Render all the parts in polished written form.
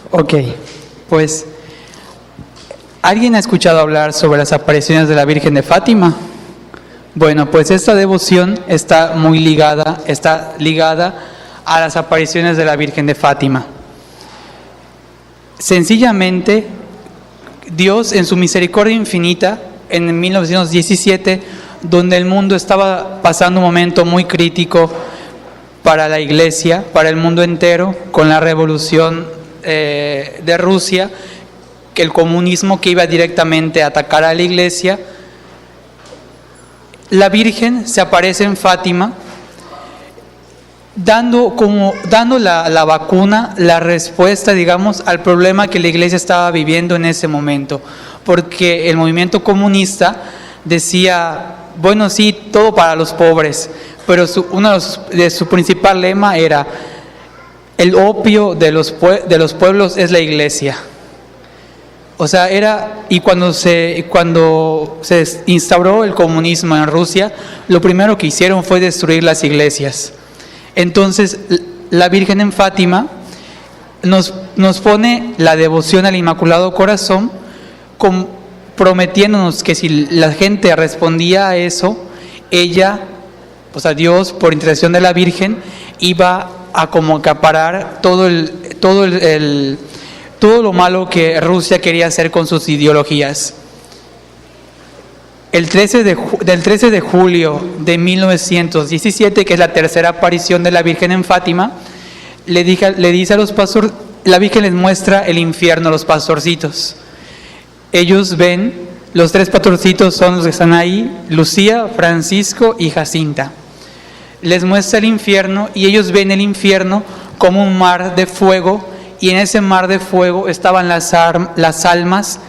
Ok, pues, ¿alguien ha escuchado hablar sobre las apariciones de la Virgen de Fátima? Bueno, pues esta devoción está ligada a las apariciones de la Virgen de Fátima. Sencillamente, Dios en su misericordia infinita, en 1917, donde el mundo estaba pasando un momento muy crítico para la Iglesia, para el mundo entero, con la revolución de Rusia, que el comunismo que iba directamente a atacar a la Iglesia, la Virgen se aparece en Fátima, dando la vacuna, la respuesta, digamos, al problema que la Iglesia estaba viviendo en ese momento, porque el movimiento comunista decía, bueno, sí, todo para los pobres, pero uno de su principal lema era: el opio de los pueblos es la Iglesia. O sea, cuando se instauró el comunismo en Rusia, lo primero que hicieron fue destruir las iglesias. Entonces, la Virgen en Fátima nos pone la devoción al Inmaculado Corazón, prometiéndonos que si la gente respondía a eso, ella, o sea, Dios, por intercesión de la Virgen, iba a como acaparar todo lo malo que Rusia quería hacer con sus ideologías. Del 13 de julio de 1917, que es la tercera aparición de la Virgen en Fátima, le dice a los pastores, la Virgen les muestra el infierno a los pastorcitos. Ellos ven, los tres pastorcitos son los que están ahí: Lucía, Francisco y Jacinta. Les muestra el infierno y ellos ven el infierno como un mar de fuego, y en ese mar de fuego estaban las almas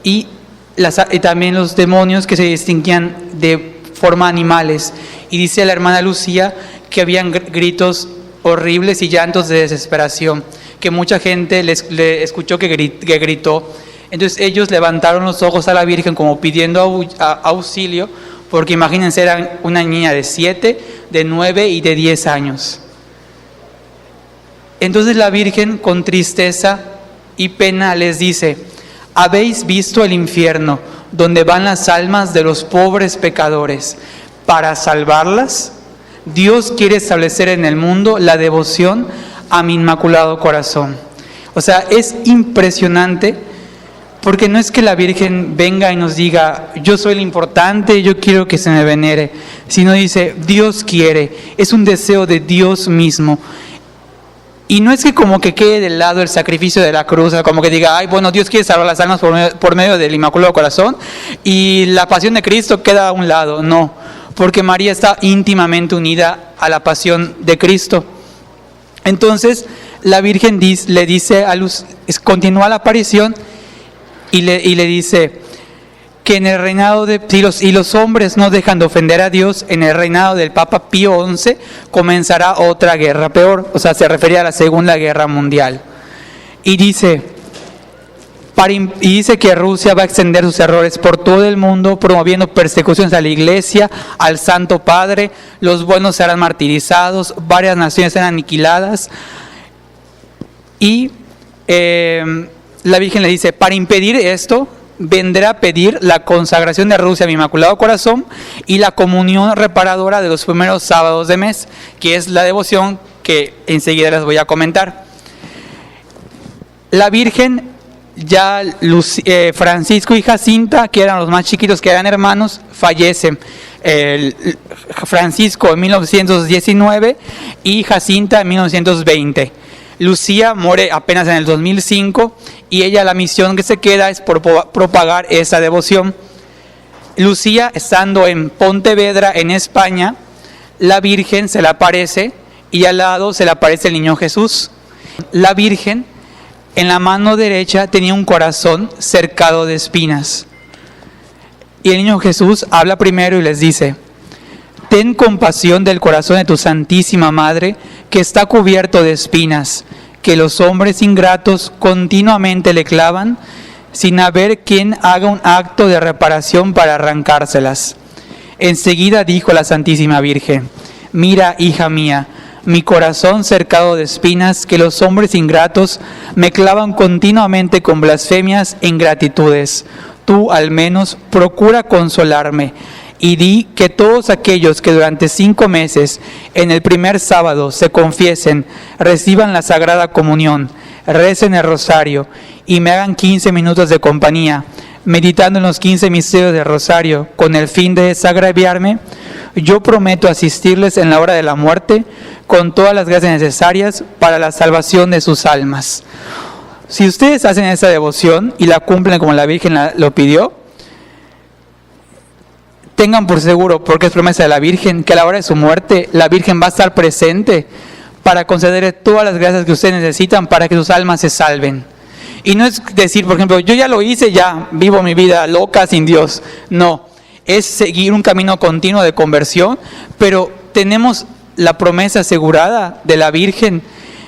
y también los demonios que se distinguían de forma animales. Y dice la hermana Lucía que habían gritos horribles y llantos de desesperación, que mucha gente le escuchó que gritó. Entonces ellos levantaron los ojos a la Virgen como pidiendo auxilio, porque imagínense, eran una niña de 7, de 9 y de 10 años. Entonces la Virgen, con tristeza y pena, les dice: ¿habéis visto el infierno donde van las almas de los pobres pecadores para salvarlas? Dios quiere establecer en el mundo la devoción a mi Inmaculado Corazón. O sea, es impresionante, porque no es que la Virgen venga y nos diga: yo soy lo importante, yo quiero que se me venere, sino dice: Dios quiere, es un deseo de Dios mismo. Y no es que como que quede de lado el sacrificio de la cruz, como que diga: ay, bueno, Dios quiere salvar las almas por medio del Inmaculado Corazón, y la pasión de Cristo queda a un lado. No, porque María está íntimamente unida a la pasión de Cristo. Entonces la Virgen le dice a Luz, continúa la aparición y le dice que en el reinado si los hombres no dejan de ofender a Dios, en el reinado del Papa Pío XI comenzará otra guerra peor. O sea, se refería a la Segunda Guerra Mundial. Y dice que Rusia va a extender sus errores por todo el mundo, promoviendo persecuciones a la Iglesia, al Santo Padre. Los buenos serán martirizados, varias naciones serán aniquiladas. Y la Virgen le dice: para impedir esto, vendrá a pedir la consagración de Rusia a mi Inmaculado Corazón y la comunión reparadora de los primeros sábados de mes, que es la devoción que enseguida les voy a comentar. La Virgen, ya Francisco y Jacinta, que eran los más chiquitos, que eran hermanos, fallecen. Francisco en 1919 y Jacinta en 1920. Lucía muere apenas en el 2005 y ella, la misión que se queda es por propagar esa devoción. Lucía, estando en Pontevedra, en España, la Virgen se le aparece y al lado se le aparece el niño Jesús. La Virgen, en la mano derecha, tenía un corazón cercado de espinas. Y el niño Jesús habla primero y les dice: ten compasión del corazón de tu Santísima Madre, que está cubierto de espinas, que los hombres ingratos continuamente le clavan, sin haber quien haga un acto de reparación para arrancárselas. Enseguida dijo la Santísima Virgen: mira, hija mía, mi corazón cercado de espinas, que los hombres ingratos me clavan continuamente con blasfemias e ingratitudes. Tú, al menos, procura consolarme, y di que todos aquellos que durante 5 meses, en el primer sábado, se confiesen, reciban la Sagrada Comunión, recen el rosario y me hagan 15 minutos de compañía, meditando en los 15 misterios del rosario, con el fin de desagraviarme, yo prometo asistirles en la hora de la muerte con todas las gracias necesarias para la salvación de sus almas. Si ustedes hacen esa devoción y la cumplen como la Virgen lo pidió, tengan por seguro, porque es promesa de la Virgen, que a la hora de su muerte la Virgen va a estar presente para concederle todas las gracias que ustedes necesitan para que sus almas se salven. Y no es decir, por ejemplo, yo ya lo hice, ya vivo mi vida loca sin Dios. No, es seguir un camino continuo de conversión, pero tenemos la promesa asegurada de la Virgen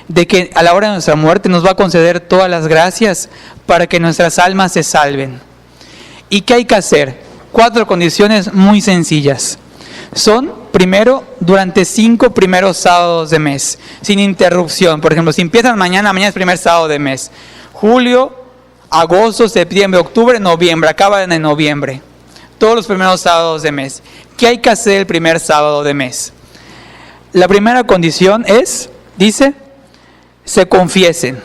de que a la hora de nuestra muerte nos va a conceder todas las gracias para que nuestras almas se salven. ¿Y qué hay que hacer? 4 condiciones muy sencillas. Son, primero, durante 5 primeros sábados de mes, sin interrupción. Por ejemplo, si empiezan mañana es primer sábado de mes. Julio, agosto, septiembre, octubre, noviembre, acaban en noviembre. Todos los primeros sábados de mes. ¿Qué hay que hacer el primer sábado de mes? La primera condición es, dice, se confiesen.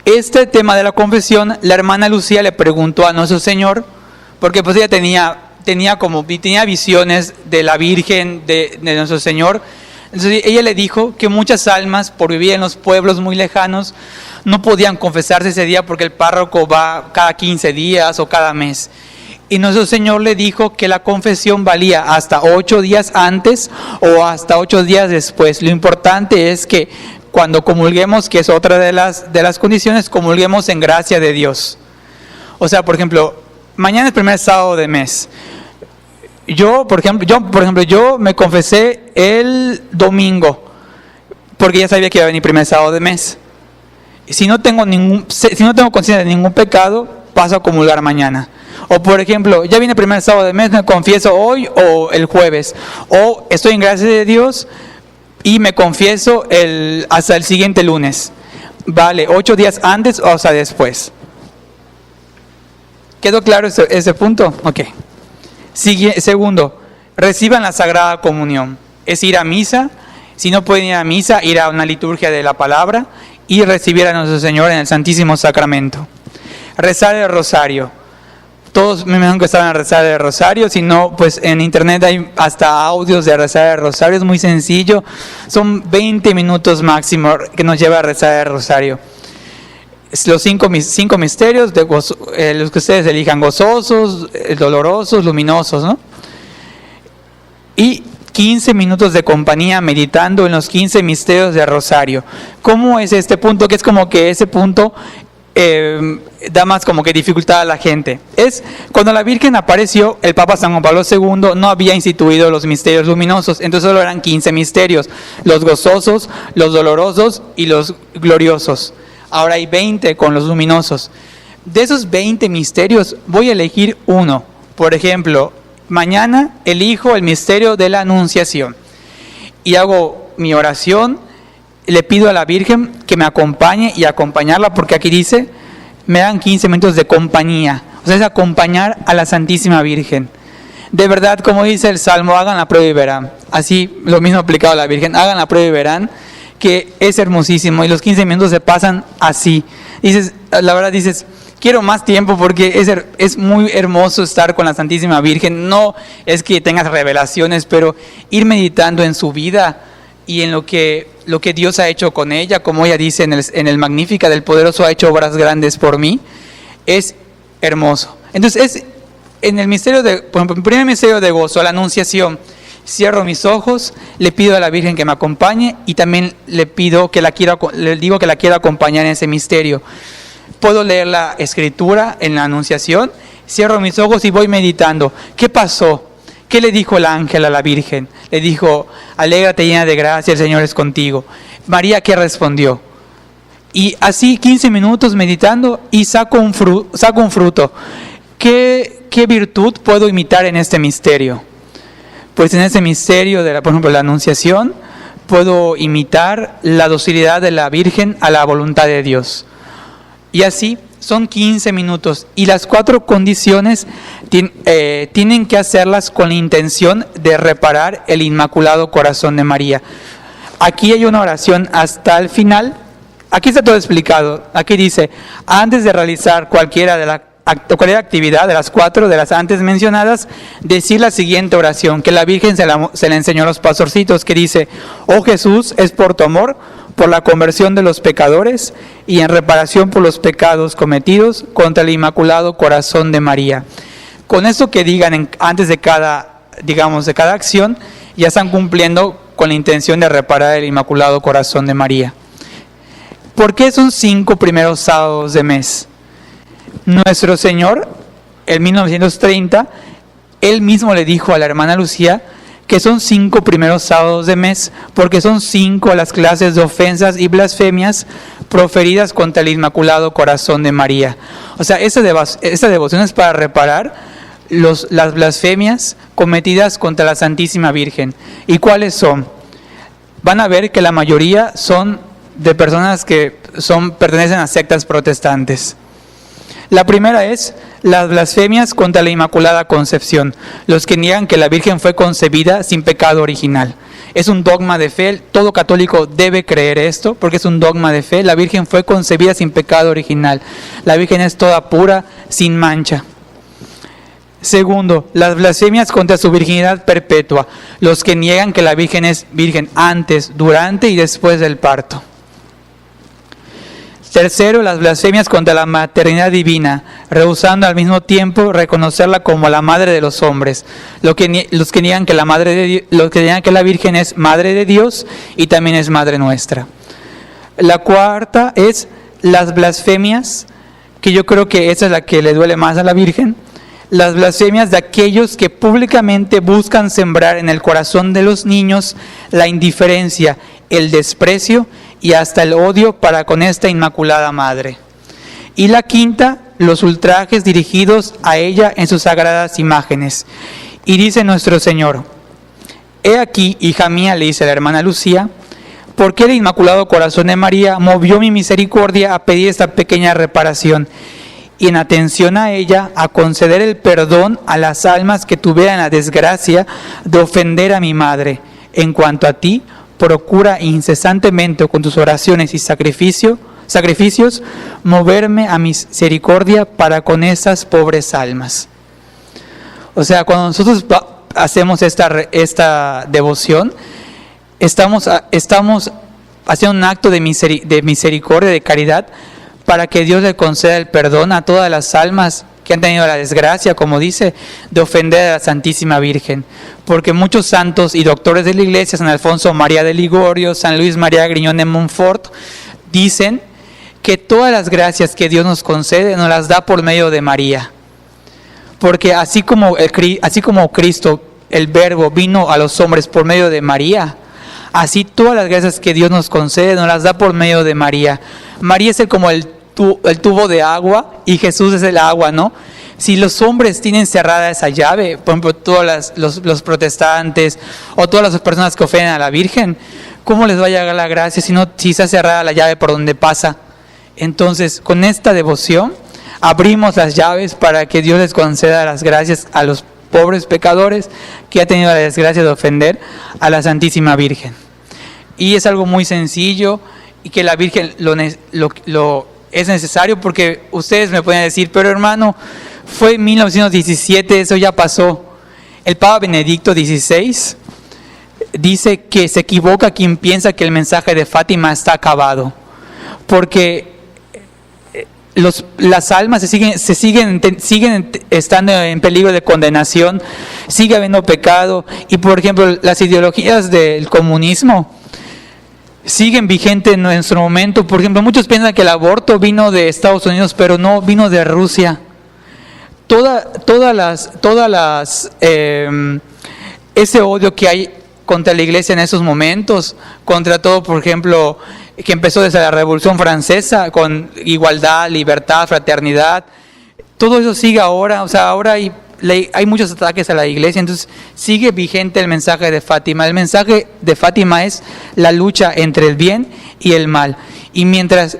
Este tema de la confesión, la hermana Lucía le preguntó a Nuestro Señor, porque pues ella tenía visiones de la Virgen, de Nuestro Señor. Entonces ella le dijo que muchas almas, por vivir en los pueblos muy lejanos, no podían confesarse ese día porque el párroco va cada 15 días o cada mes. Y Nuestro Señor le dijo que la confesión valía hasta 8 días antes o hasta 8 días después. Lo importante es que cuando comulguemos, que es otra de las condiciones, comulguemos en gracia de Dios. O sea, por ejemplo, mañana es primer sábado de mes. Yo me confesé el domingo, porque ya sabía que iba a venir primer sábado de mes. Si no tengo conciencia de ningún pecado, paso a comulgar mañana. O por ejemplo, ya viene primer sábado de mes, me confieso hoy o el jueves. O estoy en gracia de Dios y me confieso hasta el siguiente lunes. Vale, 8 días antes o hasta después. ¿Quedó claro ese punto? Ok. Segundo, reciban la Sagrada Comunión. Es ir a misa. Si no pueden ir a misa, ir a una liturgia de la palabra y recibir a Nuestro Señor en el Santísimo Sacramento. Rezar el rosario. Todos me imagino que estaban a rezar el rosario. Si no, pues en internet hay hasta audios de rezar el rosario. Es muy sencillo. Son 20 minutos máximo que nos lleva a rezar el rosario. Los 5 misterios, los que ustedes elijan, gozosos, dolorosos, luminosos, ¿no? Y 15 minutos de compañía meditando en los 15 misterios del rosario. ¿Cómo es este punto? Que es como que ese punto da más como que dificultad a la gente. Es cuando la Virgen apareció, el Papa San Juan Pablo II no había instituido los misterios luminosos, entonces solo eran 15 misterios, los gozosos, los dolorosos y los gloriosos. Ahora hay 20 con los luminosos. De esos 20 misterios voy a elegir uno. Por ejemplo, mañana elijo el misterio de la Anunciación y hago mi oración. Le pido a la Virgen que me acompañe y acompañarla, porque aquí dice, me dan 15 minutos de compañía. O sea, es acompañar a la Santísima Virgen. De verdad, como dice el Salmo, hagan la prueba y verán. Así, lo mismo aplicado a la Virgen, hagan la prueba y verán, que es hermosísimo. Y los 15 minutos se pasan así. La verdad dices, quiero más tiempo porque es muy hermoso estar con la Santísima Virgen. No es que tengas revelaciones, pero ir meditando en su vida y en lo que Dios ha hecho con ella, como ella dice en el Magnífica, del Poderoso ha hecho obras grandes por mí, es hermoso. Entonces, en el misterio por ejemplo, el primer misterio de gozo, la Anunciación, cierro mis ojos, le pido a la Virgen que me acompañe y también le digo que la quiero acompañar en ese misterio. Puedo leer la Escritura en la Anunciación, cierro mis ojos y voy meditando. ¿Qué pasó? ¿Qué le dijo el ángel a la Virgen? Le dijo, alégrate llena de gracia, el Señor es contigo. María, ¿qué respondió? Y así 15 minutos meditando y saco un fruto. ¿Qué virtud puedo imitar en este misterio? Pues en este misterio por ejemplo, la Anunciación, puedo imitar la docilidad de la Virgen a la voluntad de Dios. Y así son 15 minutos y las 4 condiciones tienen que hacerlas con la intención de reparar el Inmaculado Corazón de María. Aquí hay una oración hasta el final. Aquí está todo explicado. Aquí dice, antes de realizar cualquier actividad de las 4 de las antes mencionadas, decir la siguiente oración, que la Virgen se la enseñó a los pastorcitos, que dice: oh Jesús, es por tu amor, por la conversión de los pecadores y en reparación por los pecados cometidos contra el Inmaculado Corazón de María. Con esto que digan antes de cada acción, ya están cumpliendo con la intención de reparar el Inmaculado Corazón de María. ¿Por qué son 5 primeros sábados de mes? Nuestro Señor, en 1930, Él mismo le dijo a la hermana Lucía que son 5 primeros sábados de mes, porque son 5 las clases de ofensas y blasfemias proferidas contra el Inmaculado Corazón de María. O sea, esta devoción es para reparar las blasfemias cometidas contra la Santísima Virgen. ¿Y cuáles son? Van a ver que la mayoría son de personas que pertenecen a sectas protestantes. La primera es las blasfemias contra la Inmaculada Concepción, los que niegan que la Virgen fue concebida sin pecado original. Es un dogma de fe, todo católico debe creer esto, porque es un dogma de fe. La Virgen fue concebida sin pecado original. La Virgen es toda pura, sin mancha. Segundo, las blasfemias contra su virginidad perpetua, los que niegan que la Virgen es virgen antes, durante y después del parto. Tercero, las blasfemias contra la maternidad divina, rehusando al mismo tiempo reconocerla como la madre de los hombres. Los que niegan que la Virgen es madre de Dios y también es madre nuestra. La cuarta es las blasfemias, que yo creo que esa es la que le duele más a la Virgen, las blasfemias de aquellos que públicamente buscan sembrar en el corazón de los niños la indiferencia, el desprecio y hasta el odio para con esta Inmaculada Madre. Y la quinta, los ultrajes dirigidos a ella en sus sagradas imágenes. Y dice nuestro Señor: he aquí, hija mía, le dice la hermana Lucía, ¿por qué el Inmaculado Corazón de María movió mi misericordia a pedir esta pequeña reparación? Y en atención a ella, a conceder el perdón a las almas que tuvieran la desgracia de ofender a mi madre. En cuanto a ti, procura incesantemente con tus oraciones y sacrificios moverme a misericordia para con esas pobres almas. O sea, cuando nosotros hacemos esta devoción, estamos haciendo un acto de misericordia, de caridad, para que Dios le conceda el perdón a todas las almas que han tenido la desgracia, como dice, de ofender a la Santísima Virgen. Porque muchos santos y doctores de la Iglesia, San Alfonso María de Ligorio, San Luis María Griñón de Montfort, dicen que todas las gracias que Dios nos concede nos las da por medio de María. Porque así como Cristo, el Verbo, vino a los hombres por medio de María, así todas las gracias que Dios nos concede nos las da por medio de María. María es como el tubo de agua y Jesús es el agua, ¿no? Si los hombres tienen cerrada esa llave, por ejemplo, todos los protestantes o todas las personas que ofenden a la Virgen, ¿cómo les va a llegar la gracia si está cerrada la llave por donde pasa? Entonces, con esta devoción, abrimos las llaves para que Dios les conceda las gracias a los pobres pecadores que ha tenido la desgracia de ofender a la Santísima Virgen. Y es algo muy sencillo y que la Virgen lo es necesario, porque ustedes me pueden decir, pero hermano, fue en 1917, eso ya pasó. El Papa Benedicto XVI dice que se equivoca quien piensa que el mensaje de Fátima está acabado, porque las almas siguen estando en peligro de condenación, sigue habiendo pecado, y por ejemplo las ideologías del comunismo siguen vigentes en nuestro momento. Por ejemplo, muchos piensan que el aborto vino de Estados Unidos, pero no, vino de Rusia. Ese odio que hay contra la Iglesia en esos momentos, contra todo, por ejemplo, que empezó desde la Revolución Francesa, con igualdad, libertad, fraternidad, todo eso sigue ahora. O sea, ahora hay hay muchos ataques a la iglesia, entonces sigue vigente el mensaje de Fátima. El mensaje de Fátima es la lucha entre el bien y el mal. Y mientras,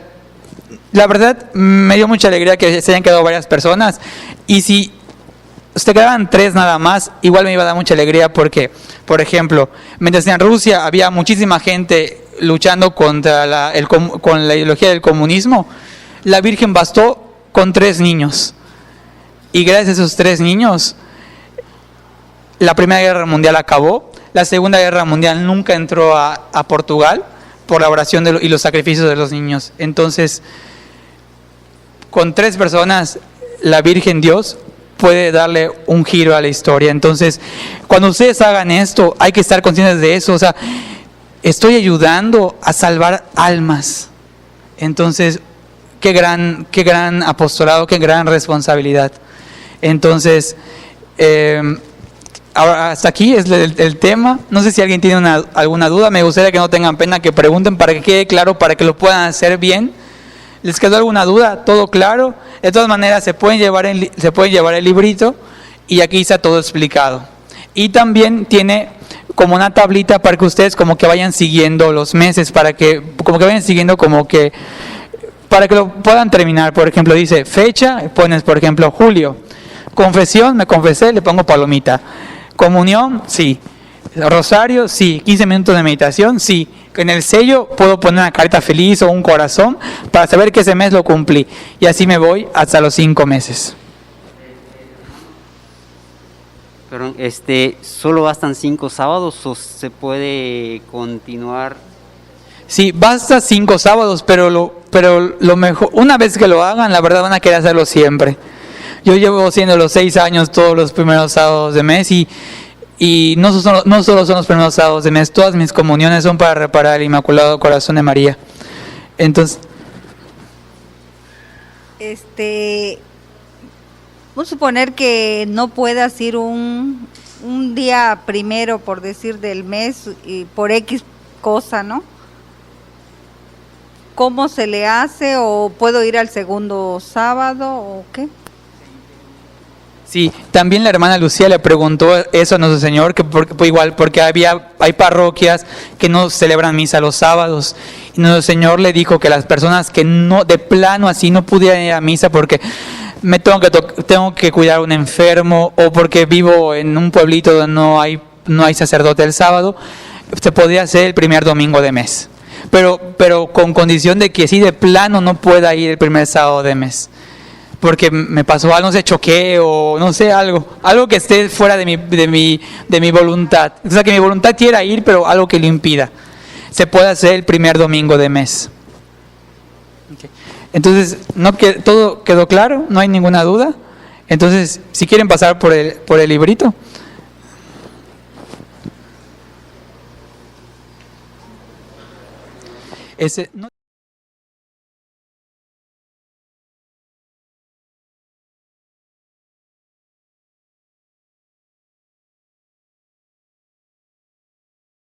la verdad, me dio mucha alegría que se hayan quedado varias personas, y si se quedaban 3 nada más, igual me iba a dar mucha alegría porque, por ejemplo, mientras en Rusia había muchísima gente luchando contra con la ideología del comunismo, la Virgen bastó con 3 niños. Y gracias a esos 3 niños, la Primera Guerra Mundial acabó, la Segunda Guerra Mundial nunca entró a Portugal por la oración y los sacrificios de los niños. Entonces, con 3 personas, la Virgen Dios puede darle un giro a la historia. Entonces, cuando ustedes hagan esto, hay que estar conscientes de eso. O sea, estoy ayudando a salvar almas. Entonces, qué gran apostolado, qué gran responsabilidad. Entonces, ahora hasta aquí es el tema. No sé si alguien tiene alguna duda. Me gustaría que no tengan pena, que pregunten para que quede claro, para que lo puedan hacer bien. ¿Les quedó alguna duda? ¿Todo claro? De todas maneras, se pueden llevar el librito y aquí está todo explicado. Y también tiene como una tablita para que ustedes como que vayan siguiendo los meses, para que vayan siguiendo para que lo puedan terminar. Por ejemplo, dice fecha, pones por ejemplo julio. Confesión, me confesé, le pongo palomita. Comunión, sí. Rosario, sí. 15 minutos de meditación, sí. En el sello puedo poner una carita feliz o un corazón para saber que ese mes lo cumplí. Y así me voy hasta los 5 meses. Perdón, ¿solo bastan 5 sábados o se puede continuar? Sí, basta 5 sábados, pero lo mejor, una vez que lo hagan, la verdad van a querer hacerlo siempre. Yo llevo haciendo los 6 años todos los primeros sábados de mes y no solo son los primeros sábados de mes, todas mis comuniones son para reparar el Inmaculado Corazón de María. Entonces, vamos a suponer que no puedas ir un día primero, por decir, del mes y por X cosa, ¿no? ¿Cómo se le hace? ¿O puedo ir al segundo sábado o qué? sí, también la hermana Lucía le preguntó eso a nuestro Señor, porque hay parroquias que no celebran misa los sábados, y nuestro Señor le dijo que las personas que no, de plano así, no pudieran ir a misa porque tengo que cuidar a un enfermo, o porque vivo en un pueblito donde no hay sacerdote el sábado, se podría hacer el primer domingo de mes, pero con condición de que sí de plano no pueda ir el primer sábado de mes, porque me pasó algo, no sé, choqué o no sé, algo que esté fuera de mi voluntad. O sea, que mi voluntad quiera ir, pero algo que lo impida. Se puede hacer el primer domingo de mes. Okay. Entonces, ¿todo quedó claro? ¿No hay ninguna duda? Entonces, si quieren pasar por el librito.